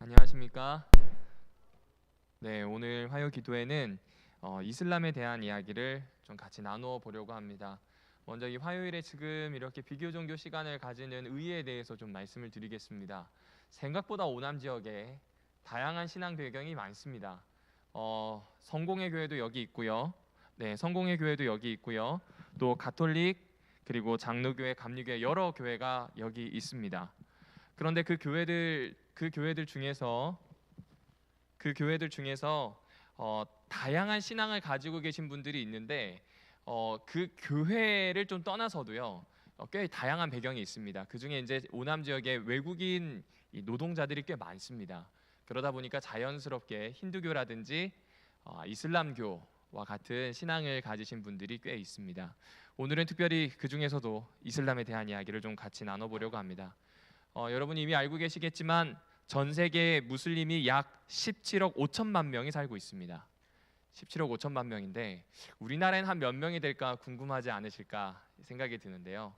안녕하십니까? 네, 오늘 화요 기도회는 이슬람에 대한 이야기를 좀 같이 나누어 보려고 합니다. 먼저 이 화요일에 지금 이렇게 비교 종교 시간을 가지는 의의에 대해서 좀 말씀을 드리겠습니다. 생각보다 오남 지역에 다양한 신앙 배경이 많습니다. 성공의 교회도 여기 있고요. 네, 성공의 교회도 여기 있고요. 또 가톨릭 그리고 장로교회, 감리교회 여러 교회가 여기 있습니다. 그런데 그 교회들 중에서 다양한 신앙을 가지고 계신 분들이 있는데 그 교회를 좀 떠나서도요 꽤 다양한 배경이 있습니다. 그 중에 이제 오남 지역에 외국인 이 노동자들이 꽤 많습니다. 그러다 보니까 자연스럽게 힌두교라든지 이슬람교와 같은 신앙을 가지신 분들이 꽤 있습니다. 오늘은 특별히 그 중에서도 이슬람에 대한 이야기를 좀 같이 나눠보려고 합니다. 여러분이 이미 알고 계시겠지만 전 세계 무슬림이 약 17억 5천만 명이 살고 있습니다. 17억 5천만 명인데 우리나라엔 한 몇 명이 될까 궁금하지 않으실까 생각이 드는데요.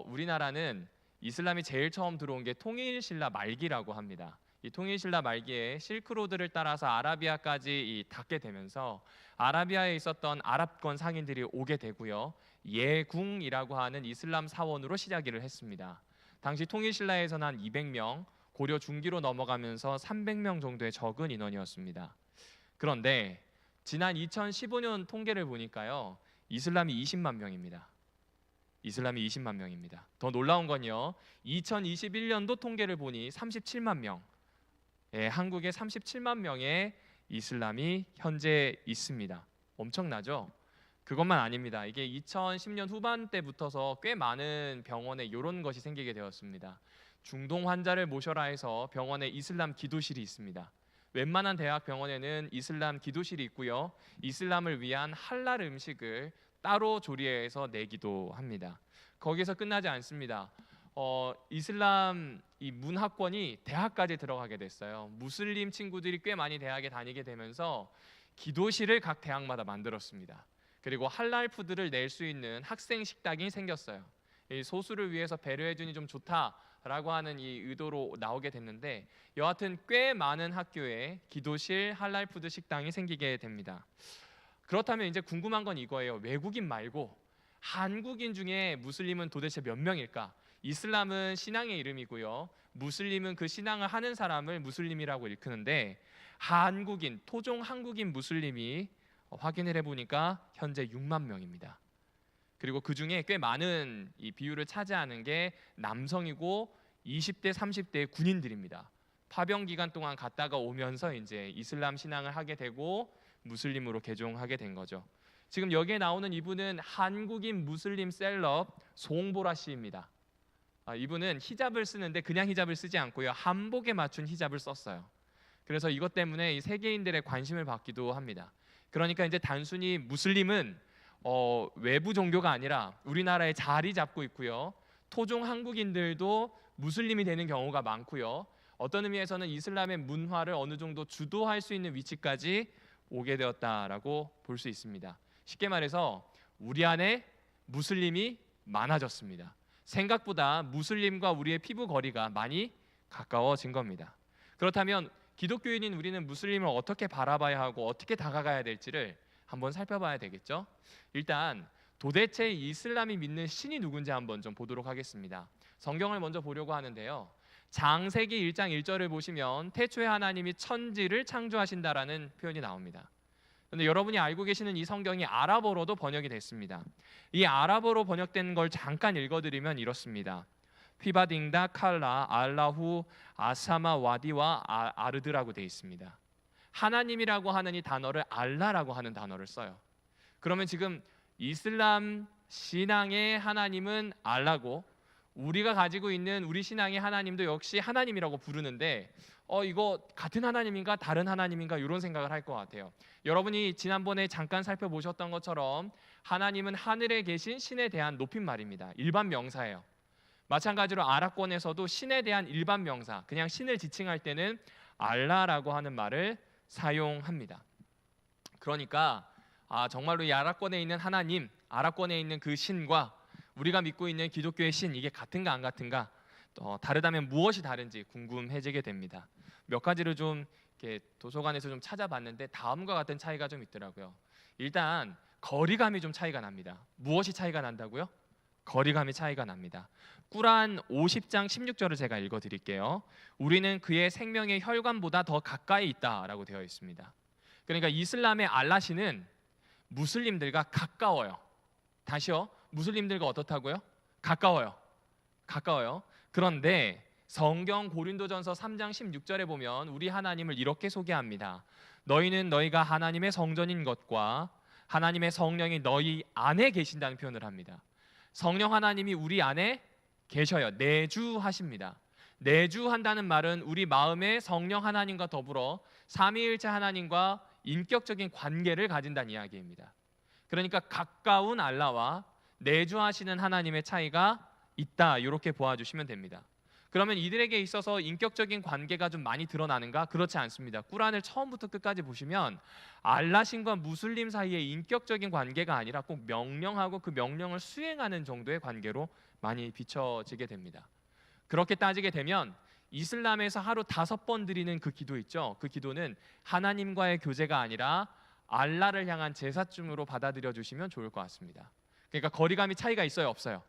우리나라는 이슬람이 제일 처음 들어온 게 통일신라 말기라고 합니다. 이 통일신라 말기에 실크로드를 따라서 아라비아까지 닿게 되면서 아라비아에 있었던 아랍권 상인들이 오게 되고요. 예궁이라고 하는 이슬람 사원으로 시작을 했습니다. 당시 통일신라에서는 한 200명, 고려 중기로 넘어가면서 300명 정도의 적은 인원이었습니다. 그런데 지난 2015년 통계를 보니까요, 이슬람이 20만 명입니다. 이슬람이 20만 명입니다. 더 놀라운 건요, 2021년도 통계를 보니 37만 명, 한국에 37만 명의 이슬람이 현재 있습니다. 엄청나죠? 그것만 아닙니다. 이게 2010년 후반대부터서 꽤 많은 병원에 이런 것이 생기게 되었습니다. 중동 환자를 모셔라 해서 병원에 이슬람 기도실이 있습니다. 웬만한 대학 병원에는 이슬람 기도실이 있고요. 이슬람을 위한 할랄 음식을 따로 조리해서 내기도 합니다. 거기서 끝나지 않습니다. 이슬람 이 문화권이 대학까지 들어가게 됐어요. 무슬림 친구들이 꽤 많이 대학에 다니게 되면서 기도실을 각 대학마다 만들었습니다. 그리고 할랄 푸드를 낼 수 있는 학생 식당이 생겼어요. 이 소수를 위해서 배려해주니 좀 좋다라고 하는 이 의도로 나오게 됐는데 여하튼 꽤 많은 학교에 기도실, 할랄 푸드 식당이 생기게 됩니다. 그렇다면 이제 궁금한 건 이거예요. 외국인 말고 한국인 중에 무슬림은 도대체 몇 명일까? 이슬람은 신앙의 이름이고요. 무슬림은 그 신앙을 하는 사람을 무슬림이라고 일컫는데 한국인, 토종 한국인 무슬림이 확인을 해보니까 현재 6만 명입니다. 그리고 그 중에 꽤 많은 이 비율을 차지하는 게 남성이고 20대, 30대의 군인들입니다. 파병 기간 동안 갔다가 오면서 이제 이슬람 신앙을 하게 되고 무슬림으로 개종하게 된 거죠. 지금 여기에 나오는 이분은 한국인 무슬림 셀럽 송보라 씨입니다. 이분은 히잡을 쓰는데 그냥 히잡을 쓰지 않고요. 한복에 맞춘 히잡을 썼어요. 그래서 이것 때문에 이 세계인들의 관심을 받기도 합니다. 그러니까 이제 단순히 무슬림은 외부 종교가 아니라 우리나라에 자리 잡고 있고요. 토종 한국인들도 무슬림이 되는 경우가 많고요. 어떤 의미에서는 이슬람의 문화를 어느 정도 주도할 수 있는 위치까지 오게 되었다라고 볼 수 있습니다. 쉽게 말해서 우리 안에 무슬림이 많아졌습니다. 생각보다 무슬림과 우리의 피부 거리가 많이 가까워진 겁니다. 그렇다면 기독교인인 우리는 무슬림을 어떻게 바라봐야 하고 어떻게 다가가야 될지를 한번 살펴봐야 되겠죠. 일단 도대체 이슬람이 믿는 신이 누군지 한번 좀 보도록 하겠습니다. 성경을 먼저 보려고 하는데요. 창세기 1장 1절을 보시면 태초에 하나님이 천지를 창조하신다라는 표현이 나옵니다. 그런데 여러분이 알고 계시는 이 성경이 아랍어로도 번역이 됐습니다. 이 아랍어로 번역된 걸 잠깐 읽어드리면 이렇습니다. 휘바딩다 칼라 알라후 아사마 와디와 아르드라고 되어 있습니다. 하나님이라고 하는 이 단어를 알라라고 하는 단어를 써요. 그러면 지금 이슬람 신앙의 하나님은 알라고 우리가 가지고 있는 우리 신앙의 하나님도 역시 하나님이라고 부르는데 이거 같은 하나님인가 다른 하나님인가 이런 생각을 할 것 같아요. 여러분이 지난번에 잠깐 살펴보셨던 것처럼 하나님은 하늘에 계신 신에 대한 높임말입니다. 일반 명사예요. 마찬가지로 아랍권에서도 신에 대한 일반 명사, 그냥 신을 지칭할 때는 알라라고 하는 말을 사용합니다. 그러니까 정말로 이 아랍권에 있는 하나님, 아랍권에 있는 그 신과 우리가 믿고 있는 기독교의 신, 이게 같은가 안 같은가, 다르다면 무엇이 다른지 궁금해지게 됩니다. 몇 가지를 좀 이렇게 도서관에서 좀 찾아봤는데 다음과 같은 차이가 좀 있더라고요. 일단 거리감이 좀 차이가 납니다. 무엇이 차이가 난다고요? 거리감이 차이가 납니다. 꾸란 50장 16절을 제가 읽어 드릴게요. 우리는 그의 생명의 혈관보다 더 가까이 있다라고 되어 있습니다. 그러니까 이슬람의 알라시는 무슬림들과 가까워요. 다시요. 무슬림들과 어떻다고요? 가까워요. 가까워요. 그런데 성경 고린도전서 3장 16절에 보면 우리 하나님을 이렇게 소개합니다. 너희는 너희가 하나님의 성전인 것과 하나님의 성령이 너희 안에 계신다는 표현을 합니다. 성령 하나님이 우리 안에 계셔요. 내주하십니다. 내주한다는 말은 우리 마음에 성령 하나님과 더불어 삼위일체 하나님과 인격적인 관계를 가진다는 이야기입니다. 그러니까 가까운 알라와 내주하시는 하나님의 차이가 있다, 이렇게 보아주시면 됩니다. 그러면 이들에게 있어서 인격적인 관계가 좀 많이 드러나는가? 그렇지 않습니다. 꾸란을 처음부터 끝까지 보시면 알라신과 무슬림 사이의 인격적인 관계가 아니라 꼭 명령하고 그 명령을 수행하는 정도의 관계로 많이 비춰지게 됩니다. 그렇게 따지게 되면 이슬람에서 하루 5번 드리는 그 기도 있죠. 그 기도는 하나님과의 교제가 아니라 알라를 향한 제사쯤으로 받아들여 주시면 좋을 것 같습니다. 그러니까 거리감이 차이가 있어요, 없어요?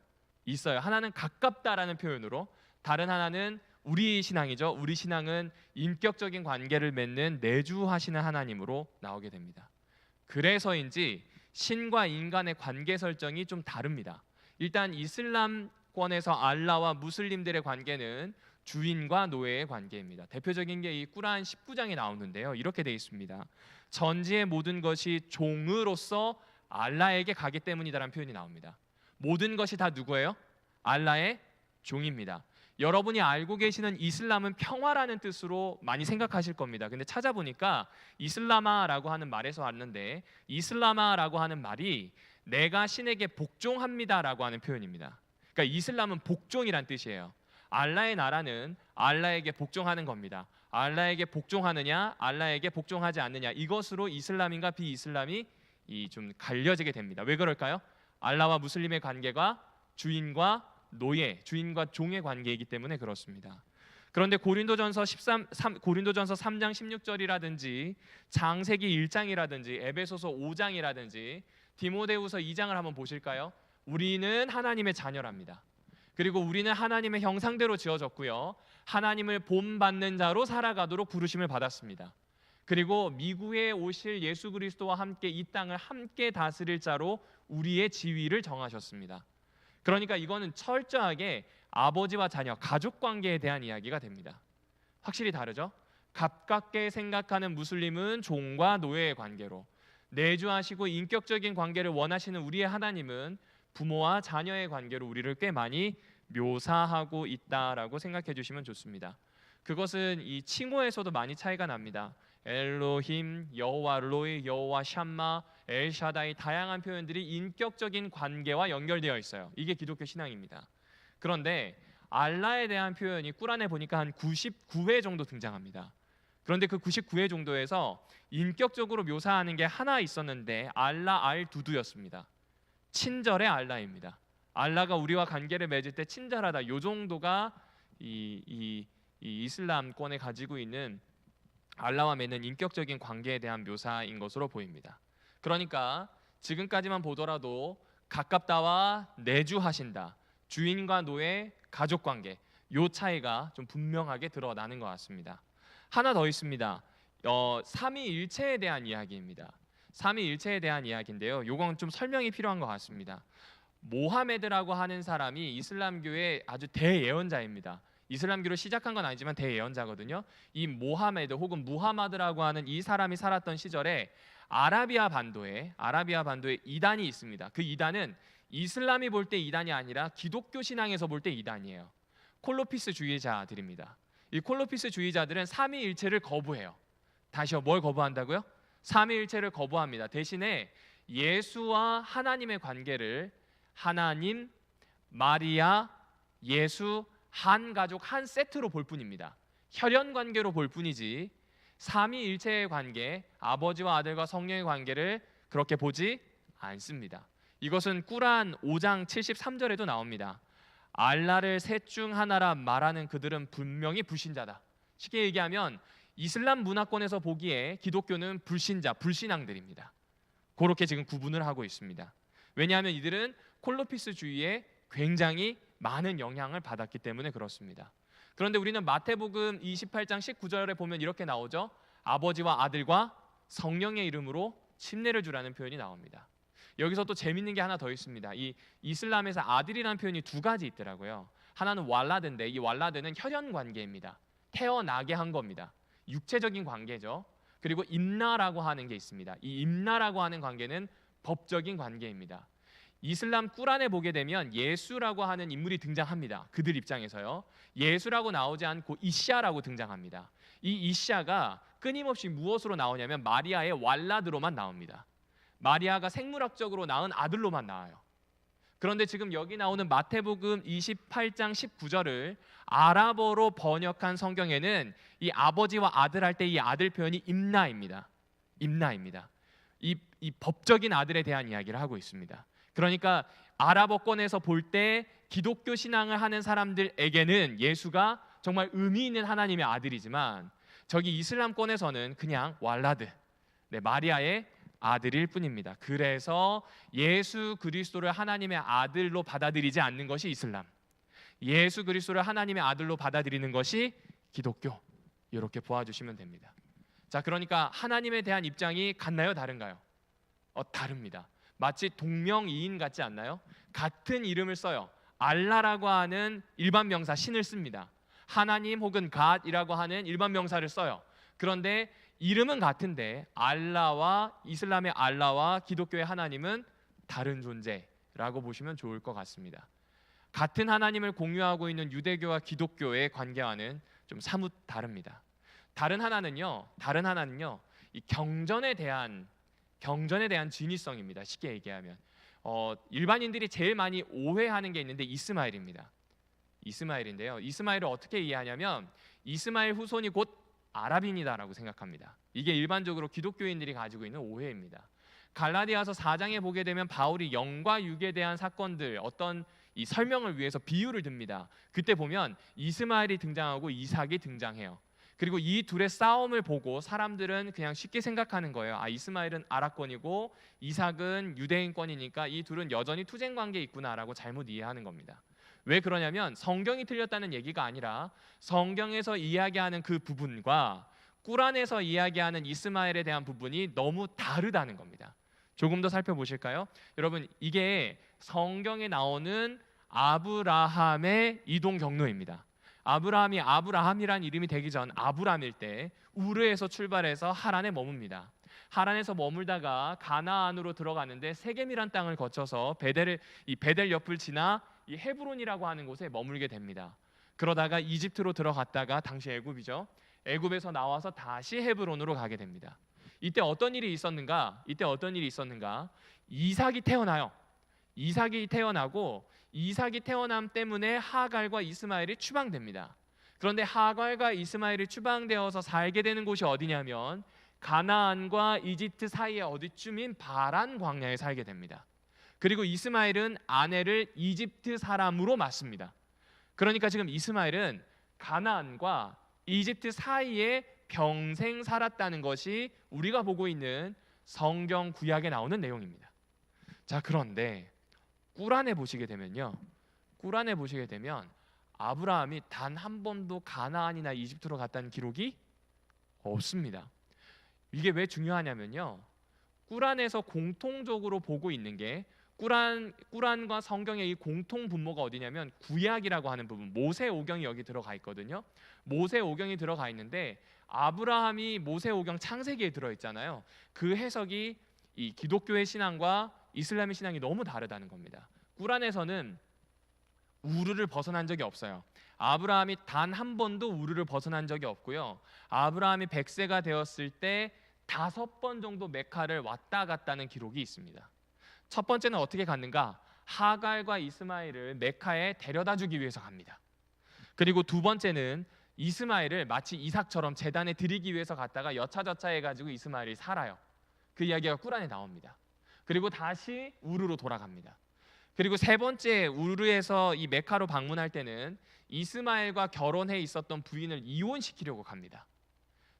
있어요. 하나는 가깝다라는 표현으로, 다른 하나는 우리 신앙이죠. 우리 신앙은 인격적인 관계를 맺는 내주하시는 하나님으로 나오게 됩니다. 그래서인지 신과 인간의 관계 설정이 좀 다릅니다. 일단 이슬람권에서 알라와 무슬림들의 관계는 주인과 노예의 관계입니다. 대표적인 게 이 꾸란 19장에 나오는데요. 이렇게 되어 있습니다. 전지의 모든 것이 종으로서 알라에게 가기 때문이다라는 표현이 나옵니다. 모든 것이 다 누구예요? 알라의 종입니다. 여러분이 알고 계시는 이슬람은 평화라는 뜻으로 많이 생각하실 겁니다. 근데 찾아보니까 이슬라마라고 하는 말에서 왔는데, 이슬라마라고 하는 말이 내가 신에게 복종합니다라고 하는 표현입니다. 그러니까 이슬람은 복종이란 뜻이에요. 알라의 나라는 알라에게 복종하는 겁니다. 알라에게 복종하느냐, 알라에게 복종하지 않느냐, 이것으로 이슬람인가 비이슬람이 좀 갈려지게 됩니다. 왜 그럴까요? 알라와 무슬림의 관계가 주인과 노예, 주인과 종의 관계이기 때문에 그렇습니다. 그런데 고린도전서 3장 16절이라든지 창세기 1장이라든지 에베소서 5장이라든지 디모데후서 2장을 한번 보실까요? 우리는 하나님의 자녀랍니다. 그리고 우리는 하나님의 형상대로 지어졌고요, 하나님을 본받는 자로 살아가도록 부르심을 받았습니다. 그리고 미국에 오실 예수 그리스도와 함께 이 땅을 함께 다스릴 자로 우리의 지위를 정하셨습니다. 그러니까 이거는 철저하게 아버지와 자녀, 가족 관계에 대한 이야기가 됩니다. 확실히 다르죠? 가깝게 생각하는 무슬림은 종과 노예의 관계로, 내주하시고 인격적인 관계를 원하시는 우리의 하나님은 부모와 자녀의 관계로 우리를 꽤 많이 묘사하고 있다라고 생각해 주시면 좋습니다. 그것은 이 칭호에서도 많이 차이가 납니다. 엘로힘, 여호와 로이, 여호와 샴마, 엘샤다이, 다양한 표현들이 인격적인 관계와 연결되어 있어요. 이게 기독교 신앙입니다. 그런데 알라에 대한 표현이 꾸란에 보니까 한 99회 정도 등장합니다. 그런데 그 99회 정도에서 인격적으로 묘사하는 게 하나 있었는데 알라 알두두였습니다. 친절의 알라입니다. 알라가 우리와 관계를 맺을 때 친절하다, 이 정도가 이 이슬람권에 가지고 있는 알라와 맺는 인격적인 관계에 대한 묘사인 것으로 보입니다. 그러니까 지금까지만 보더라도 가깝다와 내주하신다, 주인과 노예, 가족 관계, 이 차이가 좀 분명하게 드러나는 것 같습니다. 하나 더 있습니다. 삼위일체에 대한 이야기입니다. 삼위일체에 대한 이야기인데요, 이건 좀 설명이 필요한 것 같습니다. 모하메드라고 하는 사람이 이슬람교의 아주 대예언자입니다. 이슬람교를 시작한 건 아니지만 대예언자거든요. 이 모하메드 혹은 무하마드라고 하는 이 사람이 살았던 시절에 아라비아 반도에 이단이 있습니다. 그 이단은 이슬람이 볼 때 이단이 아니라 기독교 신앙에서 볼 때 이단이에요. 콜로피스주의자들입니다. 이 콜로피스주의자들은 삼위일체를 거부해요. 다시요, 뭘 거부한다고요? 삼위일체를 거부합니다. 대신에 예수와 하나님의 관계를 하나님, 마리아, 예수, 한 가족, 한 세트로 볼 뿐입니다. 혈연 관계로 볼 뿐이지 삼위일체의 관계, 아버지와 아들과 성령의 관계를 그렇게 보지 않습니다. 이것은 꾸란 5장 73절에도 나옵니다. 알라를 셋 중 하나라 말하는 그들은 분명히 불신자다. 쉽게 얘기하면 이슬람 문화권에서 보기에 기독교는 불신자, 불신앙들입니다. 그렇게 지금 구분을 하고 있습니다. 왜냐하면 이들은 콜로피스주의에 굉장히 많은 영향을 받았기 때문에 그렇습니다. 그런데 우리는 마태복음 28장 19절에 보면 이렇게 나오죠. 아버지와 아들과 성령의 이름으로 침례를 주라는 표현이 나옵니다. 여기서 또 재밌는 게 하나 더 있습니다. 이 이슬람에서 아들이라는 표현이 두 가지 있더라고요. 하나는 왈라드인데 이 왈라드는 혈연 관계입니다. 태어나게 한 겁니다. 육체적인 관계죠. 그리고 임나라고 하는 게 있습니다. 이 임나라고 하는 관계는 법적인 관계입니다. 이슬람 꾸란에 보게 되면 예수라고 하는 인물이 등장합니다. 그들 입장에서요. 예수라고 나오지 않고 이샤라고 등장합니다. 이 이샤가 끊임없이 무엇으로 나오냐면 마리아의 왈라드로만 나옵니다. 마리아가 생물학적으로 낳은 아들로만 나와요. 그런데 지금 여기 나오는 마태복음 28장 19절을 아랍어로 번역한 성경에는 이 아버지와 아들 할 때 이 아들 표현이 임나입니다. 임나입니다. 이 법적인 아들에 대한 이야기를 하고 있습니다. 그러니까 아랍어권에서 볼 때 기독교 신앙을 하는 사람들에게는 예수가 정말 의미 있는 하나님의 아들이지만 저기 이슬람권에서는 그냥 왈라드, 마리아의 아들일 뿐입니다. 그래서 예수 그리스도를 하나님의 아들로 받아들이지 않는 것이 이슬람, 예수 그리스도를 하나님의 아들로 받아들이는 것이 기독교. 이렇게 보아주시면 됩니다. 자, 그러니까 하나님에 대한 입장이 같나요, 다른가요? 다릅니다. 마치 동명이인 같지 않나요? 같은 이름을 써요. 알라라고 하는 일반 명사 신을 씁니다. 하나님 혹은 갓이라고 하는 일반 명사를 써요. 그런데 이름은 같은데 알라와 이슬람의 알라와 기독교의 하나님은 다른 존재라고 보시면 좋을 것 같습니다. 같은 하나님을 공유하고 있는 유대교와 기독교의 관계와는 좀 사뭇 다릅니다. 다른 하나는요, 이 경전에 대한 진위성입니다. 쉽게 얘기하면 일반인들이 제일 많이 오해하는 게 있는데 이스마엘입니다. 이스마엘인데요. 이스마엘을 어떻게 이해하냐면 이스마엘 후손이 곧 아랍인이다라고 생각합니다. 이게 일반적으로 기독교인들이 가지고 있는 오해입니다. 갈라디아서 4장에 보게 되면 바울이 영과 육에 대한 사건들 어떤 이 설명을 위해서 비유를 듭니다. 그때 보면 이스마엘이 등장하고 이삭이 등장해요. 그리고 이 둘의 싸움을 보고 사람들은 그냥 쉽게 생각하는 거예요. 이스마엘은 아랍권이고 이삭은 유대인권이니까 이 둘은 여전히 투쟁 관계에 있구나라고 잘못 이해하는 겁니다. 왜 그러냐면 성경이 틀렸다는 얘기가 아니라 성경에서 이야기하는 그 부분과 꾸란에서 이야기하는 이스마엘에 대한 부분이 너무 다르다는 겁니다. 조금 더 살펴보실까요? 여러분, 이게 성경에 나오는 아브라함의 이동 경로입니다. 아브라함이 아브라함이란 이름이 되기 전 아브람일 때 우르에서 출발해서 하란에 머뭅니다. 하란에서 머물다가 가나안으로 들어가는데 세겜이란 땅을 거쳐서 베델 옆을 지나 이 헤브론이라고 하는 곳에 머물게 됩니다. 그러다가 이집트로 들어갔다가 당시 애굽이죠. 애굽에서 나와서 다시 헤브론으로 가게 됩니다. 이때 어떤 일이 있었는가? 이삭이 태어나요. 이삭이 태어나고 이삭이 태어남 때문에 하갈과 이스마엘이 추방됩니다. 그런데 하갈과 이스마엘이 추방되어서 살게 되는 곳이 어디냐면 가나안과 이집트 사이에 어디쯤인 바란 광야에 살게 됩니다. 그리고 이스마엘은 아내를 이집트 사람으로 맞습니다. 그러니까 지금 이스마엘은 가나안과 이집트 사이에 평생 살았다는 것이 우리가 보고 있는 성경 구약에 나오는 내용입니다. 자, 그런데 꾸란에 보시게 되면 아브라함이 단 한 번도 가나안이나 이집트로 갔다는 기록이 없습니다. 이게 왜 중요하냐면요, 꾸란에서 공통적으로 보고 있는 게 꾸란과 성경의 이 공통 분모가 어디냐면 구약이라고 하는 부분, 모세오경이 여기 들어가 있거든요. 모세오경이 들어가 있는데 아브라함이 모세오경 창세기에 들어 있잖아요. 그 해석이 이 기독교의 신앙과 이슬람의 신앙이 너무 다르다는 겁니다. 꾸란에서는 우르를 벗어난 적이 없어요. 아브라함이 단 한 번도 우르를 벗어난 적이 없고요. 아브라함이 100세가 되었을 때 5번 정도 메카를 왔다 갔다는 기록이 있습니다. 첫 번째는 어떻게 갔는가? 하갈과 이스마엘을 메카에 데려다 주기 위해서 갑니다. 그리고 두 번째는 이스마엘을 마치 이삭처럼 제단에 드리기 위해서 갔다가 여차저차 해가지고 이스마엘이 살아요. 그 이야기가 꾸란에 나옵니다. 그리고 다시 우르로 돌아갑니다. 그리고 세 번째 우르에서 이 메카로 방문할 때는 이스마엘과 결혼해 있었던 부인을 이혼시키려고 갑니다.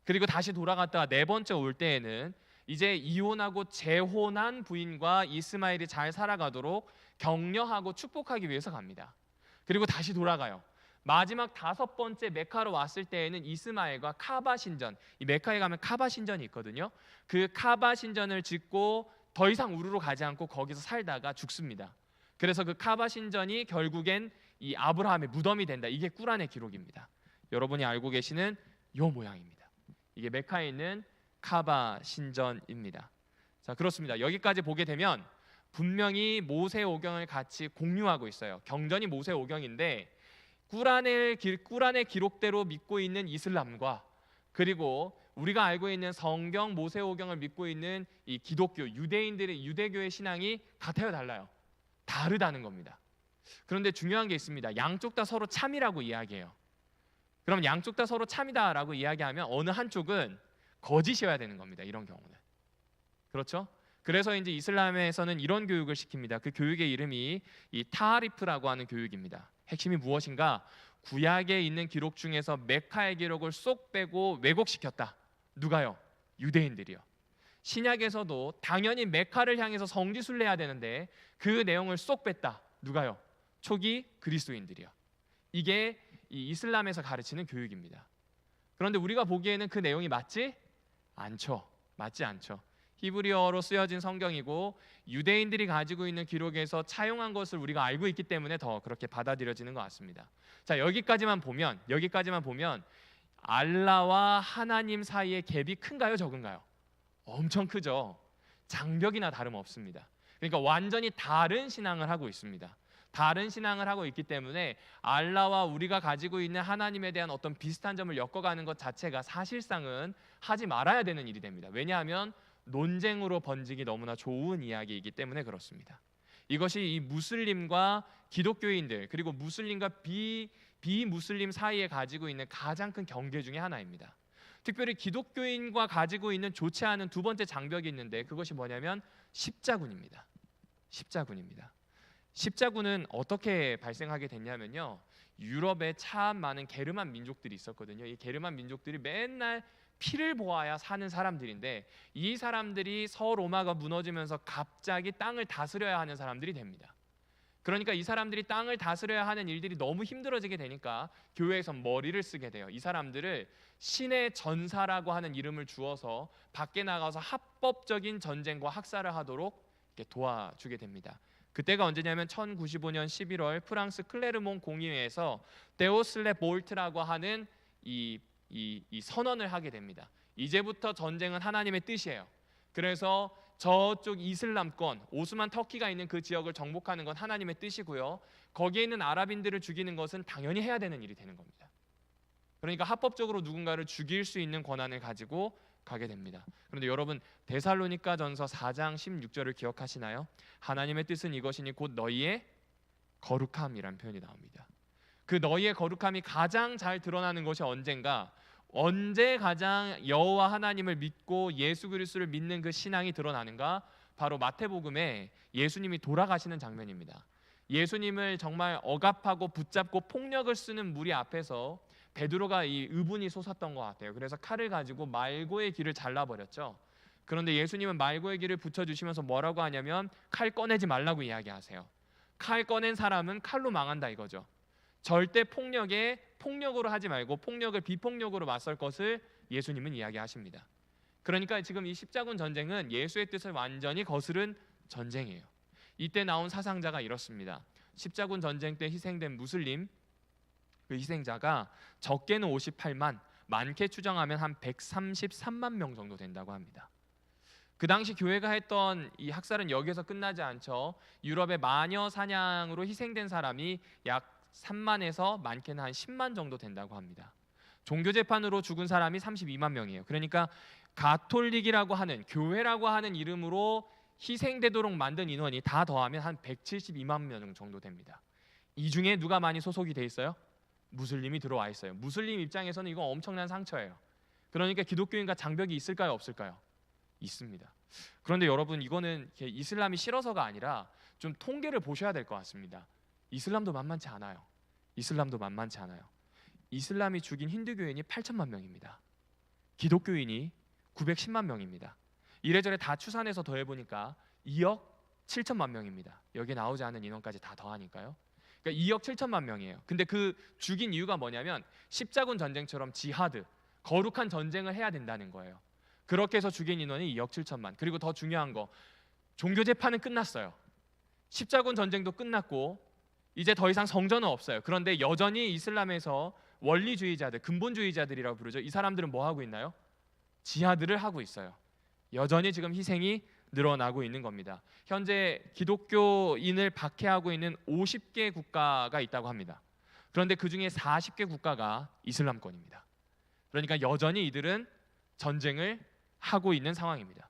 그리고 다시 돌아갔다가 네 번째 올 때에는 이제 이혼하고 재혼한 부인과 이스마엘이 잘 살아가도록 격려하고 축복하기 위해서 갑니다. 그리고 다시 돌아가요. 마지막 다섯 번째 메카로 왔을 때에는 이스마엘과 카바 신전, 이 메카에 가면 카바 신전이 있거든요. 그 카바 신전을 짓고 더 이상 우르로 가지 않고 거기서 살다가 죽습니다. 그래서 그 카바 신전이 결국엔 이 아브라함의 무덤이 된다. 이게 꾸란의 기록입니다. 여러분이 알고 계시는 요 모양입니다. 이게 메카에 있는 카바 신전입니다. 자, 그렇습니다. 여기까지 보게 되면 분명히 모세오경을 같이 공유하고 있어요. 경전이 모세오경인데 꾸란의 기록대로 믿고 있는 이슬람과 그리고 우리가 알고 있는 성경 모세오경을 믿고 있는 이 기독교 유대인들의 유대교의 신앙이 같아요, 달라요? 다르다는 겁니다. 그런데 중요한 게 있습니다. 양쪽 다 서로 참이라고 이야기해요. 그럼 양쪽 다 서로 참이다라고 이야기하면 어느 한쪽은 거짓이어야 되는 겁니다. 이런 경우는. 그렇죠? 그래서 이제 이슬람에서는 이런 교육을 시킵니다. 그 교육의 이름이 이 타리프라고 하는 교육입니다. 핵심이 무엇인가? 구약에 있는 기록 중에서 메카의 기록을 쏙 빼고 왜곡시켰다. 누가요? 유대인들이요. 신약에서도 당연히 메카를 향해서 성지순례해야 되는데 그 내용을 쏙 뺐다. 누가요? 초기 그리스도인들이요. 이게 이 이슬람에서 가르치는 교육입니다. 그런데 우리가 보기에는 그 내용이 맞지 않죠. 맞지 않죠. 히브리어로 쓰여진 성경이고 유대인들이 가지고 있는 기록에서 차용한 것을 우리가 알고 있기 때문에 더 그렇게 받아들여지는 것 같습니다. 자, 여기까지만 보면 알라와 하나님 사이의 갭이 큰가요, 적은가요? 엄청 크죠. 장벽이나 다름없습니다. 그러니까 완전히 다른 신앙을 하고 있습니다. 다른 신앙을 하고 있기 때문에 알라와 우리가 가지고 있는 하나님에 대한 어떤 비슷한 점을 엮어가는 것 자체가 사실상은 하지 말아야 되는 일이 됩니다. 왜냐하면 논쟁으로 번지기 너무나 좋은 이야기이기 때문에 그렇습니다. 이것이 이 무슬림과 기독교인들 그리고 무슬림과 비무슬림 사이에 가지고 있는 가장 큰 경계 중에 하나입니다. 특별히 기독교인과 가지고 있는 좋지 않은 두 번째 장벽이 있는데 그것이 뭐냐면 십자군입니다. 십자군은 어떻게 발생하게 됐냐면요, 유럽에 참 많은 게르만 민족들이 있었거든요. 이 게르만 민족들이 맨날 피를 보아야 사는 사람들인데 이 사람들이 서로마가 무너지면서 갑자기 땅을 다스려야 하는 사람들이 됩니다. 그러니까 이 사람들이 땅을 다스려야 하는 일들이 너무 힘들어지게 되니까 교회에서 머리를 쓰게 돼요. 이 사람들을 신의 전사라고 하는 이름을 주어서 밖에 나가서 합법적인 전쟁과 학살을 하도록 이렇게 도와주게 됩니다. 그때가 언제냐면 1095년 11월 프랑스 클레르몽 공의회에서 데오슬레 볼트라고 하는 이 선언을 하게 됩니다. 이제부터 전쟁은 하나님의 뜻이에요. 그래서 저쪽 이슬람권 오스만 터키가 있는 그 지역을 정복하는 건 하나님의 뜻이고요. 거기에 있는 아랍인들을 죽이는 것은 당연히 해야 되는 일이 되는 겁니다. 그러니까 합법적으로 누군가를 죽일 수 있는 권한을 가지고 가게 됩니다. 그런데 여러분 데살로니가전서 4장 16절을 기억하시나요? 하나님의 뜻은 이것이니 곧 너희의 거룩함이란 표현이 나옵니다. 그 너희의 거룩함이 가장 잘 드러나는 것이 언제 가장 여호와 하나님을 믿고 예수 그리스도를 믿는 그 신앙이 드러나는가? 바로 마태복음에 예수님이 돌아가시는 장면입니다. 예수님을 정말 억압하고 붙잡고 폭력을 쓰는 무리 앞에서 베드로가 이 의분이 솟았던 것 같아요. 그래서 칼을 가지고 말고의 귀를 잘라버렸죠. 그런데 예수님은 말고의 귀를 붙여주시면서 뭐라고 하냐면 칼 꺼내지 말라고 이야기하세요. 칼 꺼낸 사람은 칼로 망한다 이거죠. 절대 폭력으로 하지 말고 폭력을 비폭력으로 맞설 것을 예수님은 이야기하십니다. 그러니까 지금 이 십자군 전쟁은 예수의 뜻을 완전히 거스른 전쟁이에요. 이때 나온 사상자가 이렇습니다. 십자군 전쟁 때 희생된 무슬림 그 희생자가 적게는 58만, 많게 추정하면 한 133만 명 정도 된다고 합니다. 그 당시 교회가 했던 이 학살은 여기서 끝나지 않죠. 유럽의 마녀 사냥으로 희생된 사람이 약 3만에서 많게는 한 10만 정도 된다고 합니다. 종교 재판으로 죽은 사람이 32만 명이에요. 그러니까 가톨릭이라고 하는 교회라고 하는 이름으로 희생되도록 만든 인원이 다 더하면 한 172만 명 정도 됩니다. 이 중에 누가 많이 소속이 돼 있어요? 무슬림이 들어와 있어요. 무슬림 입장에서는 이건 엄청난 상처예요. 그러니까 기독교인과 장벽이 있을까요, 없을까요? 있습니다. 그런데 여러분 이거는 이슬람이 싫어서가 아니라 좀 통계를 보셔야 될 것 같습니다. 이슬람도 만만치 않아요. 이슬람도 만만치 않아요. 이슬람이 죽인 힌두교인이 8천만 명입니다. 기독교인이 910만 명입니다. 이래저래 다 추산해서 더해보니까 2억 7천만 명입니다. 여기에 나오지 않은 인원까지 다 더하니까요. 그러니까 2억 7천만 명이에요. 근데 그 죽인 이유가 뭐냐면 십자군 전쟁처럼 지하드, 거룩한 전쟁을 해야 된다는 거예요. 그렇게 해서 죽인 인원이 2억 7천만. 그리고 더 중요한 거, 종교 재판은 끝났어요. 십자군 전쟁도 끝났고 이제 더 이상 성전은 없어요. 그런데 여전히 이슬람에서 원리주의자들, 근본주의자들이라고 부르죠. 이 사람들은 뭐 하고 있나요? 지하드를 하고 있어요. 여전히 지금 희생이 늘어나고 있는 겁니다. 현재 기독교인을 박해하고 있는 50개 국가가 있다고 합니다. 그런데 그 중에 40개 국가가 이슬람권입니다. 그러니까 여전히 이들은 전쟁을 하고 있는 상황입니다.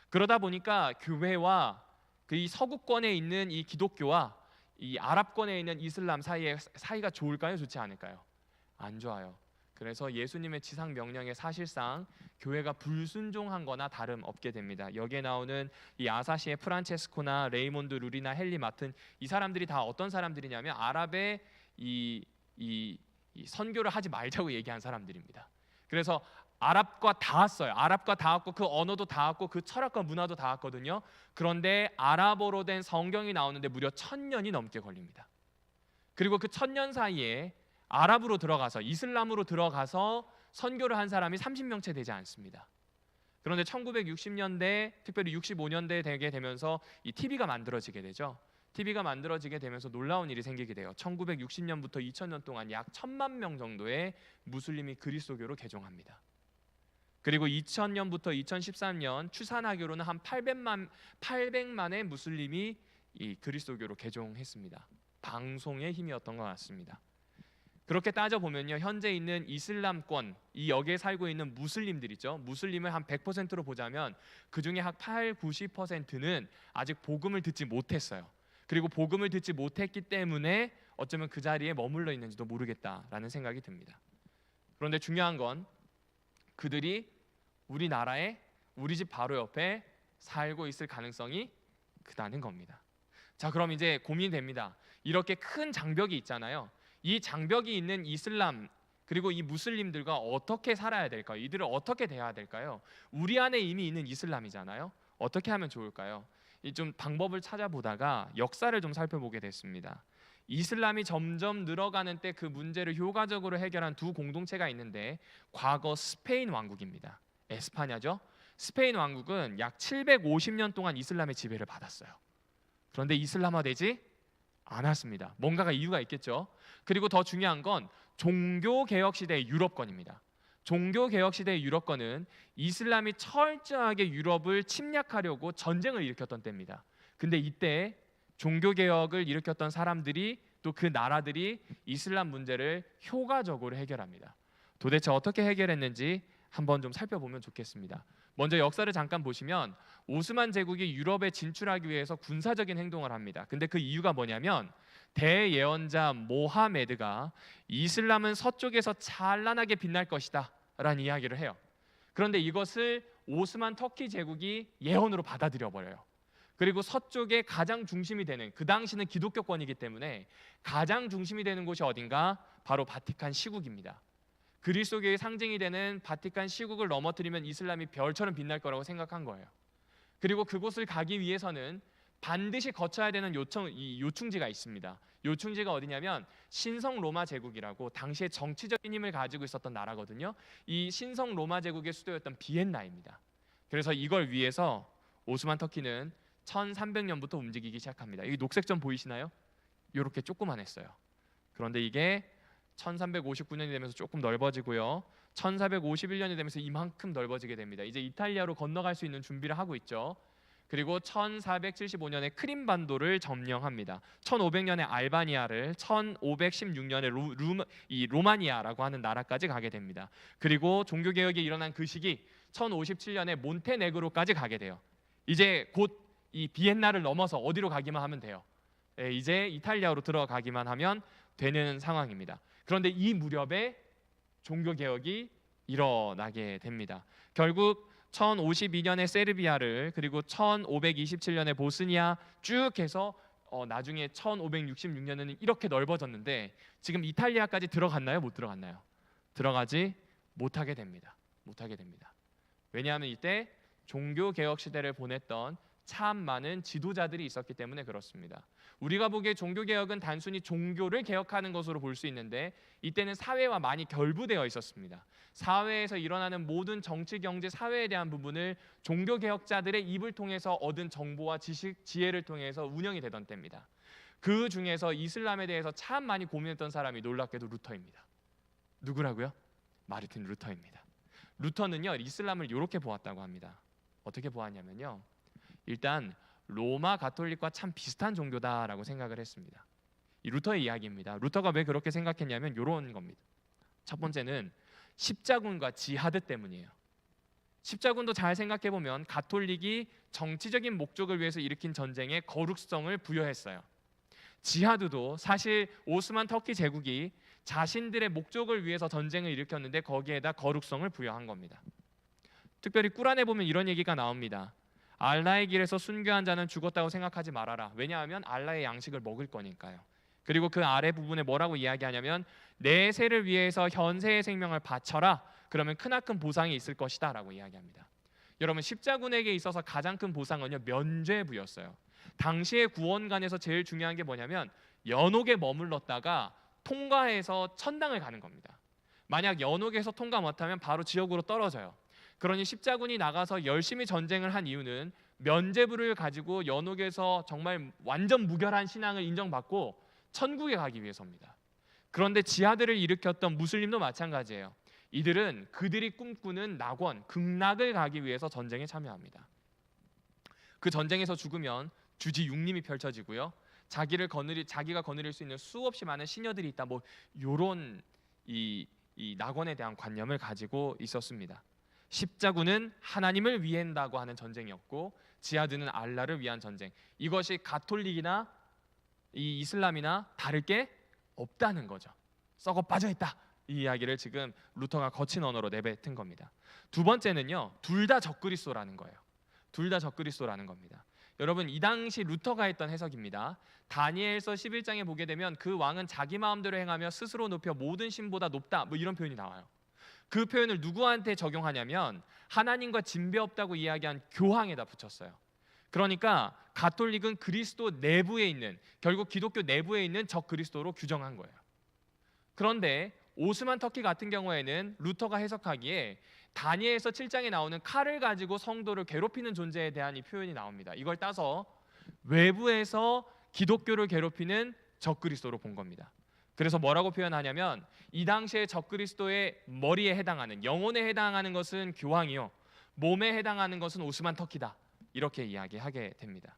그러다 보니까 교회와 그 이 서구권에 있는 이 기독교와 이 아랍권에 있는 이슬람 사이가 좋을까요? 좋지 않을까요? 안 좋아요. 그래서 예수님의 지상 명령에 사실상 교회가 불순종한 거나 다름없게 됩니다. 여기에 나오는 이 아사시의 프란체스코나 레이몬드 루리나 헨리 마튼, 이 사람들이 다 어떤 사람들이냐면 아랍의 이 선교를 하지 말자고 얘기한 사람들입니다. 그래서 아랍과 다 왔어요. 아랍과 다 왔고 그 언어도 다 왔고 그 철학과 문화도 다 왔거든요. 그런데 아랍어로 된 성경이 나오는데 무려 1000년이 넘게 걸립니다. 그리고 그 1000년 사이에 아랍으로 들어가서 이슬람으로 들어가서 선교를 한 사람이 30명 채 되지 않습니다. 그런데 1960년대, 특별히 65년대 되게 되면서 이 TV가 만들어지게 되죠. TV가 만들어지게 되면서 놀라운 일이 생기게 돼요. 1960년부터 2000년 동안 약 1000만 명 정도의 무슬림이 그리스도교로 개종합니다. 그리고 2000년부터 2013년 추산하기로는 한 800만의 무슬림이 이 그리스도교로 개종했습니다. 방송의 힘이었던 것 같습니다. 그렇게 따져보면요, 현재 있는 이슬람권, 이 여기에 살고 있는 무슬림들 있죠. 무슬림을 한 100%로 보자면 그 중에 한 80-90%는 아직 복음을 듣지 못했어요. 그리고 복음을 듣지 못했기 때문에 어쩌면 그 자리에 머물러 있는지도 모르겠다라는 생각이 듭니다. 그런데 중요한 건 그들이 우리나라에 우리 집 바로 옆에 살고 있을 가능성이 크다는 겁니다. 자, 그럼 이제 고민이 됩니다. 이렇게 큰 장벽이 있잖아요. 이 장벽이 있는 이슬람 그리고 이 무슬림들과 어떻게 살아야 될까요? 이들을 어떻게 대해야 될까요? 우리 안에 이미 있는 이슬람이잖아요. 어떻게 하면 좋을까요? 이 좀 방법을 찾아보다가 역사를 좀 살펴보게 됐습니다. 이슬람이 점점 늘어가는 때 그 문제를 효과적으로 해결한 두 공동체가 있는데 과거 스페인 왕국입니다. 에스파냐죠. 스페인 왕국은 약 750년 동안 이슬람의 지배를 받았어요. 그런데 이슬람화되지 않았습니다. 뭔가가 이유가 있겠죠. 그리고 더 중요한 건 종교개혁 시대의 유럽권입니다. 종교개혁 시대의 유럽권은 이슬람이 철저하게 유럽을 침략하려고 전쟁을 일으켰던 때입니다. 근데 이때 종교개혁을 일으켰던 사람들이 또 그 나라들이 이슬람 문제를 효과적으로 해결합니다. 도대체 어떻게 해결했는지 한번 좀 살펴보면 좋겠습니다. 먼저 역사를 잠깐 보시면 오스만 제국이 유럽에 진출하기 위해서 군사적인 행동을 합니다. 근데 그 이유가 뭐냐면 대예언자 모하메드가 이슬람은 서쪽에서 찬란하게 빛날 것이다 라는 이야기를 해요. 그런데 이것을 오스만 터키 제국이 예언으로 받아들여 버려요. 그리고 서쪽의 가장 중심이 되는, 그 당시는 기독교권이기 때문에 가장 중심이 되는 곳이 어딘가? 바로 바티칸 시국입니다. 그리스도교의 상징이 되는 바티칸 시국을 넘어뜨리면 이슬람이 별처럼 빛날 거라고 생각한 거예요. 그리고 그곳을 가기 위해서는 반드시 거쳐야 되는 요충지가 있습니다. 요충지가 어디냐면 신성 로마 제국이라고 당시에 정치적인 힘을 가지고 있었던 나라거든요. 이 신성 로마 제국의 수도였던 비엔나입니다. 그래서 이걸 위해서 오스만 터키는 1300년부터 움직이기 시작합니다. 이 녹색점 보이시나요? 이렇게 조그만했어요. 그런데 이게 1359년이 되면서 조금 넓어지고요. 1451년이 되면서 이만큼 넓어지게 됩니다. 이제 이탈리아로 건너갈 수 있는 준비를 하고 있죠. 그리고 1475년에 크림반도를 점령합니다. 1500년에 알바니아를, 1516년에 로마니아라고 하는 나라까지 가게 됩니다. 그리고 종교개혁이 일어난 그 시기 1057년에 몬테네그로까지 가게 돼요. 이제 곧 이 비엔나를 넘어서 어디로 가기만 하면 돼요. 이제 이탈리아로 들어가기만 하면 되는 상황입니다. 그런데 이 무렵에 종교개혁이 일어나게 됩니다. 결국 1052년에 세르비아를, 그리고 1527년에 보스니아 쭉 해서 나중에 1566년에는 이렇게 넓어졌는데 지금 이탈리아까지 들어갔나요? 못 들어갔나요? 들어가지 못하게 됩니다. 못하게 됩니다. 왜냐하면 이때 종교 개혁 시대를 보냈던 참 많은 지도자들이 있었기 때문에 그렇습니다. 우리가 보기에 종교 개혁은 단순히 종교를 개혁하는 것으로 볼 수 있는데 이때는 사회와 많이 결부되어 있었습니다. 사회에서 일어나는 모든 정치, 경제, 사회에 대한 부분을 종교 개혁자들의 입을 통해서 얻은 정보와 지식, 지혜를 통해서 운영이 되던 때입니다. 그 중에서 이슬람에 대해서 참 많이 고민했던 사람이 놀랍게도 루터입니다. 누구라고요? 마르틴 루터입니다. 루터는요, 이슬람을 이렇게 보았다고 합니다. 어떻게 보았냐면요, 일단 로마 가톨릭과 참 비슷한 종교다라고 생각을 했습니다. 이 루터의 이야기입니다. 루터가 왜 그렇게 생각했냐면 이런 겁니다. 첫 번째는 십자군과 지하드 때문이에요. 십자군도 잘 생각해 보면 가톨릭이 정치적인 목적을 위해서 일으킨 전쟁에 거룩성을 부여했어요. 지하드도 사실 오스만 터키 제국이 자신들의 목적을 위해서 전쟁을 일으켰는데 거기에다 거룩성을 부여한 겁니다. 특별히 꾸란에 보면 이런 얘기가 나옵니다. 알라의 길에서 순교한 자는 죽었다고 생각하지 말아라. 왜냐하면 알라의 양식을 먹을 거니까요. 그리고 그 아래 부분에 뭐라고 이야기하냐면 내 세를 위해서 현세의 생명을 바쳐라. 그러면 크나큰 보상이 있을 것이다 라고 이야기합니다. 여러분, 십자군에게 있어서 가장 큰 보상은요, 면죄부였어요. 당시의 구원관에서 제일 중요한 게 뭐냐면 연옥에 머물렀다가 통과해서 천당을 가는 겁니다. 만약 연옥에서 통과 못하면 바로 지옥으로 떨어져요. 그러니 십자군이 나가서 열심히 전쟁을 한 이유는 면죄부를 가지고 연옥에서 정말 완전 무결한 신앙을 인정받고 천국에 가기 위해서입니다. 그런데 지하드를 일으켰던 무슬림도 마찬가지예요. 이들은 그들이 꿈꾸는 낙원, 극락을 가기 위해서 전쟁에 참여합니다. 그 전쟁에서 죽으면 주지 육림이 펼쳐지고요. 자기가 거느릴 수 있는 수없이 많은 시녀들이 있다. 뭐 이런 이 낙원에 대한 관념을 가지고 있었습니다. 십자군은 하나님을 위한다고 하는 전쟁이었고 지하드는 알라를 위한 전쟁. 이것이 가톨릭이나 이 이슬람이나 다를 게 없다는 거죠. 썩어 빠져 있다. 이 이야기를 지금 루터가 거친 언어로 내뱉은 겁니다. 두 번째는요, 둘 다 적그리스도라는 거예요. 둘 다 적그리스도라는 겁니다. 여러분, 이 당시 루터가 했던 해석입니다. 다니엘서 11장에 보게 되면 그 왕은 자기 마음대로 행하며 스스로 높여 모든 신보다 높다, 뭐 이런 표현이 나와요. 그 표현을 누구한테 적용하냐면 하나님과 진배 없다고 이야기한 교황에다 붙였어요. 그러니까 가톨릭은 그리스도 내부에 있는, 결국 기독교 내부에 있는 적그리스도로 규정한 거예요. 그런데 오스만 터키 같은 경우에는 루터가 해석하기에 다니엘서 7장에 나오는 칼을 가지고 성도를 괴롭히는 존재에 대한 이 표현이 나옵니다. 이걸 따서 외부에서 기독교를 괴롭히는 적그리스도로 본 겁니다. 그래서 뭐라고 표현하냐면 이 당시에 적그리스도의 머리에 해당하는, 영혼에 해당하는 것은 교황이요, 몸에 해당하는 것은 오스만 터키다. 이렇게 이야기하게 됩니다.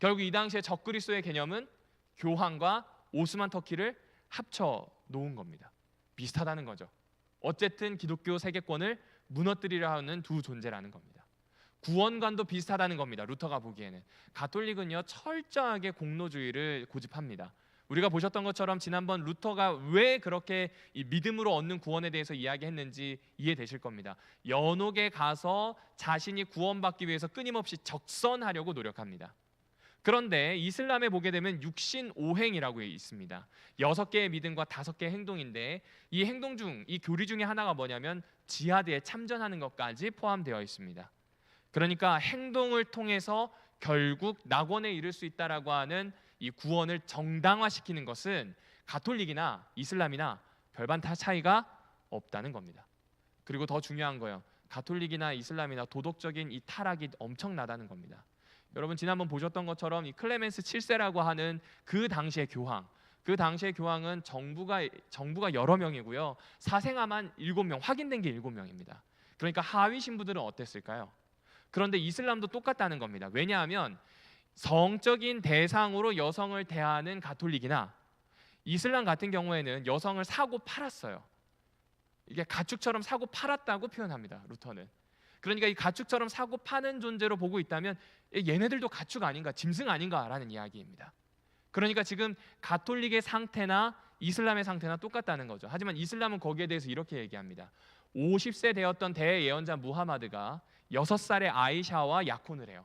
결국 이 당시에 적그리스도의 개념은 교황과 오스만 터키를 합쳐 놓은 겁니다. 비슷하다는 거죠. 어쨌든 기독교 세계권을 무너뜨리려 하는 두 존재라는 겁니다. 구원관도 비슷하다는 겁니다. 루터가 보기에는. 가톨릭은요, 철저하게 공로주의를 고집합니다. 우리가 보셨던 것처럼 지난번 루터가 왜 그렇게 이 믿음으로 얻는 구원에 대해서 이야기했는지 이해되실 겁니다. 연옥에 가서 자신이 구원받기 위해서 끊임없이 적선하려고 노력합니다. 그런데 이슬람에 보게 되면 육신오행이라고 있습니다. 6개의 믿음과 5개의 행동인데 이 행동 중, 이 교리 중에 하나가 뭐냐면 지하드에 참전하는 것까지 포함되어 있습니다. 그러니까 행동을 통해서 결국 낙원에 이를 수 있다라고 하는 이 구원을 정당화시키는 것은 가톨릭이나 이슬람이나 별반 다 차이가 없다는 겁니다. 그리고 더 중요한 거예요. 가톨릭이나 이슬람이나 도덕적인 이 타락이 엄청나다는 겁니다. 여러분, 지난번 보셨던 것처럼 이 클레멘스 7세라고 하는 그 당시의 교황, 그 당시의 교황은 정부가 여러 명이고요, 사생아만 7명, 확인된 게 7명입니다. 그러니까 하위 신부들은 어땠을까요? 그런데 이슬람도 똑같다는 겁니다. 왜냐하면 성적인 대상으로 여성을 대하는 가톨릭이나 이슬람 같은 경우에는 여성을 사고 팔았어요. 이게 가축처럼 사고 팔았다고 표현합니다, 루터는. 그러니까 이 가축처럼 사고 파는 존재로 보고 있다면 얘네들도 가축 아닌가, 짐승 아닌가라는 이야기입니다. 그러니까 지금 가톨릭의 상태나 이슬람의 상태나 똑같다는 거죠. 하지만 이슬람은 거기에 대해서 이렇게 얘기합니다. 50세 되었던 대예언자 무하마드가 6살의 아이샤와 약혼을 해요.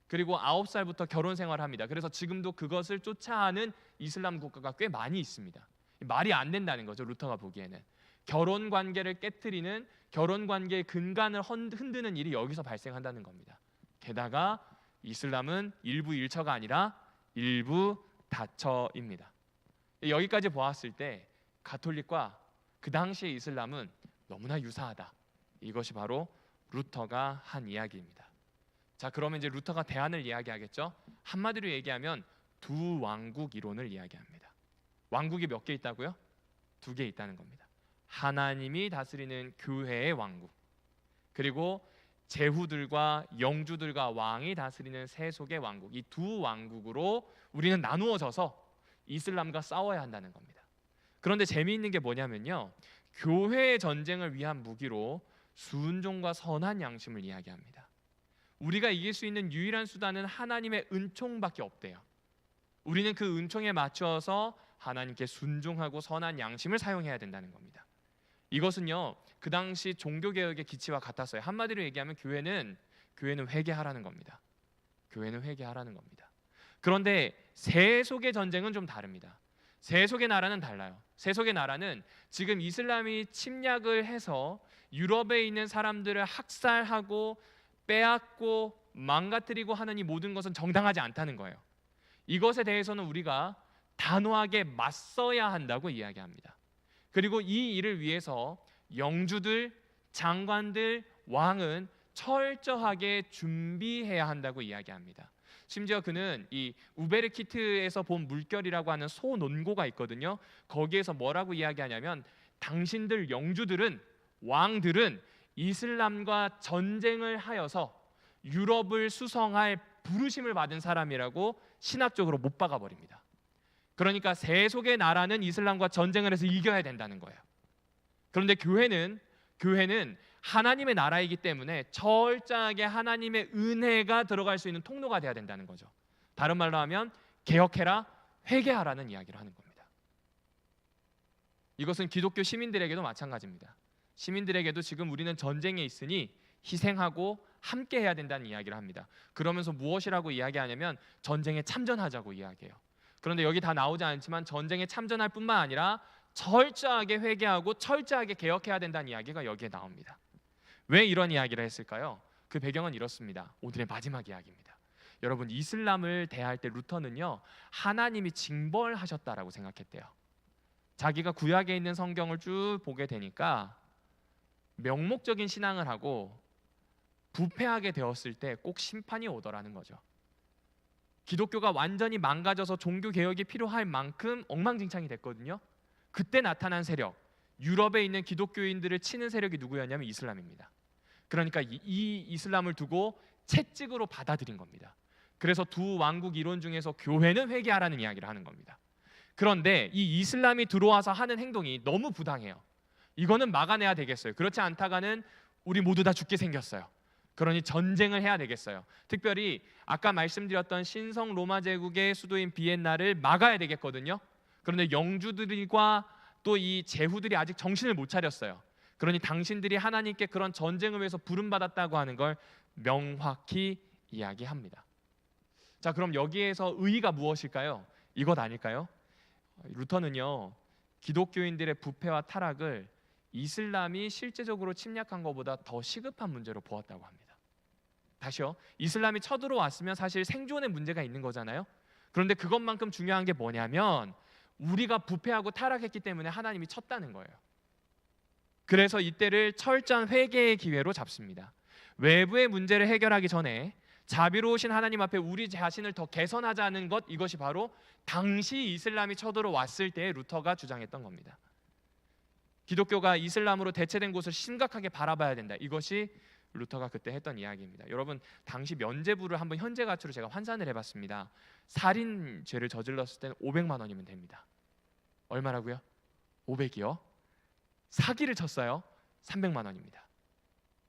그리고 9살부터 결혼 생활을 합니다. 그래서 지금도 그것을 쫓아하는 이슬람 국가가 꽤 많이 있습니다. 말이 안 된다는 거죠. 루터가 보기에는 결혼 관계를 깨트리는, 결혼 관계의 근간을 흔드는 일이 여기서 발생한다는 겁니다. 게다가 이슬람은 일부 일처가 아니라 일부 다처입니다. 여기까지 보았을 때 가톨릭과 그 당시의 이슬람은 너무나 유사하다. 이것이 바로 루터가 한 이야기입니다. 자, 그러면 이제 루터가 대안을 이야기하겠죠. 한마디로 얘기하면 두 왕국 이론을 이야기합니다. 왕국이 몇 개 있다고요? 2개 있다는 겁니다. 하나님이 다스리는 교회의 왕국, 그리고 제후들과 영주들과 왕이 다스리는 세속의 왕국. 이 두 왕국으로 우리는 나누어져서 이슬람과 싸워야 한다는 겁니다. 그런데 재미있는 게 뭐냐면요, 교회의 전쟁을 위한 무기로 순종과 선한 양심을 이야기합니다. 우리가 이길 수 있는 유일한 수단은 하나님의 은총밖에 없대요. 우리는 그 은총에 맞춰서 하나님께 순종하고 선한 양심을 사용해야 된다는 겁니다. 이것은요, 그 당시 종교개혁의 기치와 같았어요. 한마디로 얘기하면 교회는 회개하라는 겁니다. 교회는 회개하라는 겁니다. 그런데 세속의 전쟁은 좀 다릅니다. 세속의 나라는 달라요. 세속의 나라는 지금 이슬람이 침략을 해서 유럽에 있는 사람들을 학살하고 빼앗고 망가뜨리고 하는 이 모든 것은 정당하지 않다는 거예요. 이것에 대해서는 우리가 단호하게 맞서야 한다고 이야기합니다. 그리고 이 일을 위해서 영주들, 장관들, 왕은 철저하게 준비해야 한다고 이야기합니다. 심지어 그는 이 우베르키트에서 본 물결이라고 하는 소논고가 있거든요. 거기에서 뭐라고 이야기하냐면 당신들 영주들은, 왕들은 이슬람과 전쟁을 하여서 유럽을 수성할 부르심을 받은 사람이라고 신학적으로 못 박아 버립니다. 그러니까 세속의 나라는 이슬람과 전쟁을 해서 이겨야 된다는 거예요. 그런데 교회는 하나님의 나라이기 때문에 철저하게 하나님의 은혜가 들어갈 수 있는 통로가 돼야 된다는 거죠. 다른 말로 하면 개혁해라, 회개하라는 이야기를 하는 겁니다. 이것은 기독교 시민들에게도 마찬가지입니다. 시민들에게도 지금 우리는 전쟁에 있으니 희생하고 함께 해야 된다는 이야기를 합니다. 그러면서 무엇이라고 이야기하냐면 전쟁에 참전하자고 이야기해요. 그런데 여기 다 나오지 않지만 전쟁에 참전할 뿐만 아니라 철저하게 회개하고 철저하게 개혁해야 된다는 이야기가 여기에 나옵니다. 왜 이런 이야기를 했을까요? 그 배경은 이렇습니다. 오늘의 마지막 이야기입니다. 여러분, 이슬람을 대할 때 루터는요, 하나님이 징벌하셨다라고 생각했대요. 자기가 구약에 있는 성경을 쭉 보게 되니까 명목적인 신앙을 하고 부패하게 되었을 때 꼭 심판이 오더라는 거죠. 기독교가 완전히 망가져서 종교 개혁이 필요할 만큼 엉망진창이 됐거든요. 그때 나타난 세력, 유럽에 있는 기독교인들을 치는 세력이 누구였냐면 이슬람입니다. 그러니까 이 이슬람을 두고 채찍으로 받아들인 겁니다. 그래서 두 왕국 이론 중에서 교회는 회개하라는 이야기를 하는 겁니다. 그런데 이 이슬람이 들어와서 하는 행동이 너무 부당해요. 이거는 막아내야 되겠어요. 그렇지 않다가는 우리 모두 다 죽게 생겼어요. 그러니 전쟁을 해야 되겠어요. 특별히 아까 말씀드렸던 신성 로마 제국의 수도인 비엔나를 막아야 되겠거든요. 그런데 영주들과 또 이 제후들이 아직 정신을 못 차렸어요. 그러니 당신들이 하나님께 그런 전쟁을 위해서 부름받았다고 하는 걸 명확히 이야기합니다. 자, 그럼 여기에서 의의가 무엇일까요? 이것 아닐까요? 루터는요, 기독교인들의 부패와 타락을 이슬람이 실제적으로 침략한 것보다 더 시급한 문제로 보았다고 합니다. 다시요, 이슬람이 쳐들어왔으면 사실 생존의 문제가 있는 거잖아요. 그런데 그것만큼 중요한 게 뭐냐면 우리가 부패하고 타락했기 때문에 하나님이 쳤다는 거예요. 그래서 이때를 철저한 회개의 기회로 잡습니다. 외부의 문제를 해결하기 전에 자비로우신 하나님 앞에 우리 자신을 더 개선하자는 것, 이것이 바로 당시 이슬람이 쳐들어왔을 때의 루터가 주장했던 겁니다. 기독교가 이슬람으로 대체된 곳을 심각하게 바라봐야 된다. 이것이 루터가 그때 했던 이야기입니다. 여러분, 당시 면죄부를 한번 현재 가치로 제가 환산을 해봤습니다. 살인죄를 저질렀을 때는 500만 원이면 됩니다. 얼마라고요? 500이요? 사기를 쳤어요? 300만 원입니다.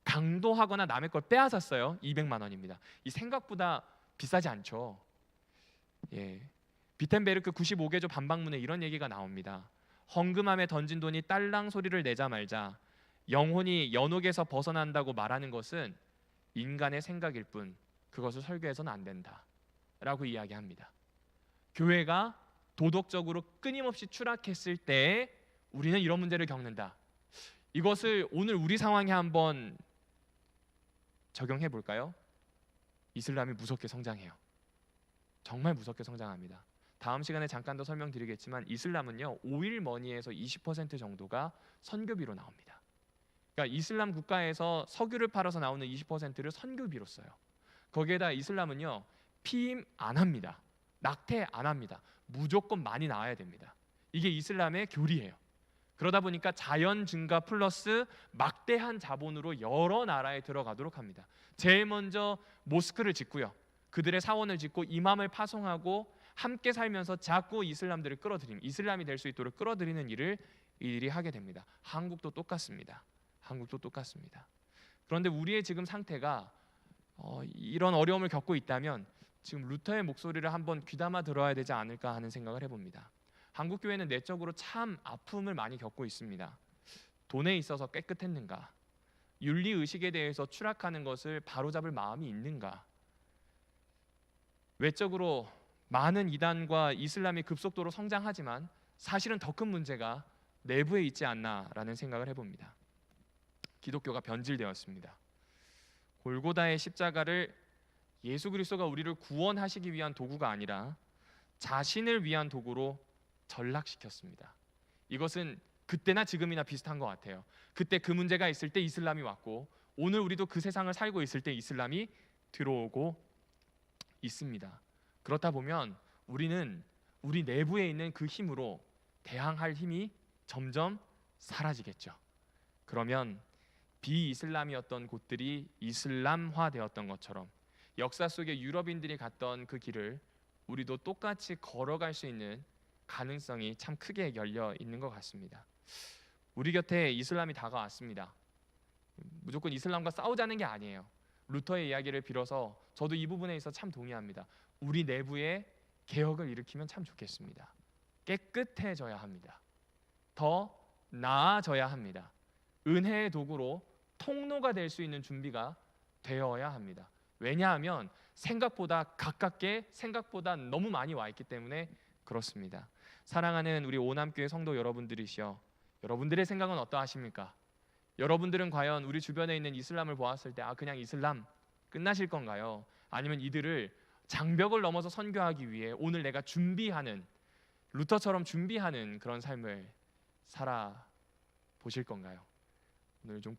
강도하거나 남의 걸 빼앗았어요? 200만 원입니다. 이 생각보다 비싸지 않죠. 예, 비텐베르크 95개조 반박문에 이런 얘기가 나옵니다. 헝금함에 던진 돈이 딸랑 소리를 내자 말자 영혼이 연옥에서 벗어난다고 말하는 것은 인간의 생각일 뿐 그것을 설교해서는 안 된다라고 이야기합니다. 교회가 도덕적으로 끊임없이 추락했을 때 우리는 이런 문제를 겪는다. 이것을 오늘 우리 상황에 한번 적용해 볼까요? 이슬람이 무섭게 성장해요. 정말 무섭게 성장합니다. 다음 시간에 잠깐 더 설명드리겠지만 이슬람은요 5일 머니에서 20% 정도가 선교비로 나옵니다. 그러니까 이슬람 국가에서 석유를 팔아서 나오는 20%를 선교비로 써요. 거기에다 이슬람은요 피임 안 합니다. 낙태 안 합니다. 무조건 많이 나와야 됩니다. 이게 이슬람의 교리예요. 그러다 보니까 자연 증가 플러스 막대한 자본으로 여러 나라에 들어가도록 합니다. 제일 먼저 모스크를 짓고요. 그들의 사원을 짓고 이맘을 파송하고 함께 살면서 자꾸 이슬람들을 끌어들이는, 이슬람이 될 수 있도록 끌어들이는 일을 이들이 하게 됩니다. 한국도 똑같습니다. 그런데 우리의 지금 상태가 이런 어려움을 겪고 있다면 지금 루터의 목소리를 한번 귀담아 들어야 되지 않을까 하는 생각을 해봅니다. 한국 교회는 내적으로 참 아픔을 많이 겪고 있습니다. 돈에 있어서 깨끗했는가? 윤리 의식에 대해서 추락하는 것을 바로잡을 마음이 있는가? 외적으로 많은 이단과 이슬람이 급속도로 성장하지만 사실은 더 큰 문제가 내부에 있지 않나라는 생각을 해봅니다. 기독교가 변질되었습니다. 골고다의 십자가를 예수 그리스도가 우리를 구원하시기 위한 도구가 아니라 자신을 위한 도구로 전락시켰습니다. 이것은 그때나 지금이나 비슷한 것 같아요. 그때 그 문제가 있을 때 이슬람이 왔고 오늘 우리도 그 세상을 살고 있을 때 이슬람이 들어오고 있습니다. 그렇다 보면 우리는 우리 내부에 있는 그 힘으로 대항할 힘이 점점 사라지겠죠. 그러면 비이슬람이었던 곳들이 이슬람화되었던 것처럼 역사 속에 유럽인들이 갔던 그 길을 우리도 똑같이 걸어갈 수 있는 가능성이 참 크게 열려 있는 것 같습니다. 우리 곁에 이슬람이 다가왔습니다. 무조건 이슬람과 싸우자는 게 아니에요. 루터의 이야기를 빌어서 저도 이 부분에 있어서 참 동의합니다. 우리 내부에 개혁을 일으키면 참 좋겠습니다. 깨끗해져야 합니다. 더 나아져야 합니다. 은혜의 도구로 통로가 될 수 있는 준비가 되어야 합니다. 왜냐하면 생각보다 가깝게, 생각보다 너무 많이 와 있기 때문에 그렇습니다. 사랑하는 우리 오남교회 성도 여러분들이시여, 여러분들의 생각은 어떠하십니까? 여러분들은 과연 우리 주변에 있는 이슬람을 보았을 때 그냥 이슬람 끝나실 건가요? 아니면 이들을 장벽을 넘어서 선교하기 위해 오늘 내가 준비하는, 루터처럼 준비하는 그런 삶을 살아 보실 건가요? 오늘 좀